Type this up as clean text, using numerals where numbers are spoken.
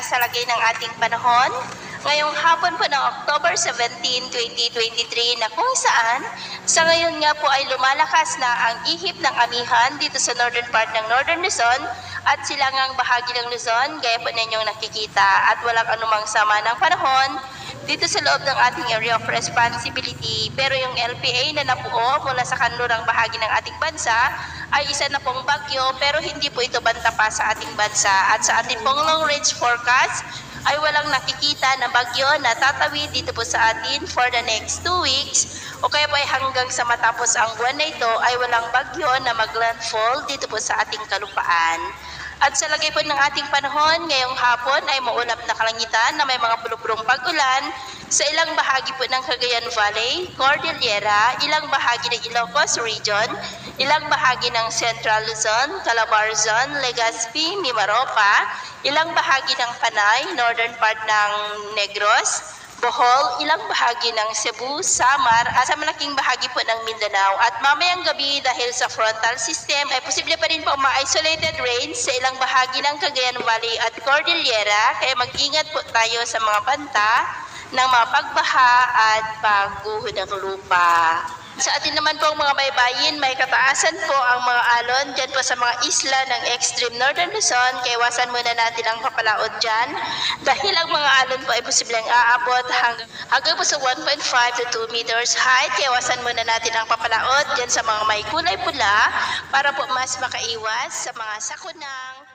sa lagay ng ating panahon ngayong hapon po ng October 17, 2023 na kung saan sa ngayon nga po ay lumalakas na ang ihip ng amihan dito sa northern part ng Northern Luzon at silangang bahagi ng Luzon gaya po ninyong nakikita at walang anumang sama ng panahon dito sa loob ng ating area of responsibility. Pero yung LPA na nabuo mula sa kanlurang bahagi ng ating bansa ay isa na pong bagyo pero hindi po ito banta pa sa ating bansa. At sa ating pong long range forecast ay walang nakikita na bagyo na tatawid dito po sa atin for the next 2 weeks o kaya po ay hanggang sa matapos ang buwan na ito ay walang bagyo na maglandfall dito po sa ating kalupaan. At sa lagay po ng ating panahon, ngayong hapon ay maulap na kalangitan na may mga pulubrong pag-ulan sa ilang bahagi po ng Cagayan Valley, Cordillera, ilang bahagi ng Ilocos Region, ilang bahagi ng Central Luzon, Calabarzon, Legazpi, Mimaropa, ilang bahagi ng Panay, northern part ng Negros, Bohol, ilang bahagi ng Cebu, Samar, at sa malaking bahagi po ng Mindanao. At mamayang gabi dahil sa frontal system ay posible pa rin po ma-isolated rain sa ilang bahagi ng Cagayan Valley at Cordillera. Kaya mag-ingat po tayo sa mga banta ng mga pagbaha at pagguho ng lupa. Sa atin naman po mga baybayin, may kataasan po ang mga alon dyan po sa mga isla ng extreme northern Luzon. Kaya iwasan muna natin ang papalaod dyan dahil ang mga alon po ay posibleng aabot hanggang po sa 1.5 to 2 meters height. Kaya iwasan muna natin ang papalaod dyan sa mga may kulay pula para po mas makaiwas sa mga sakunang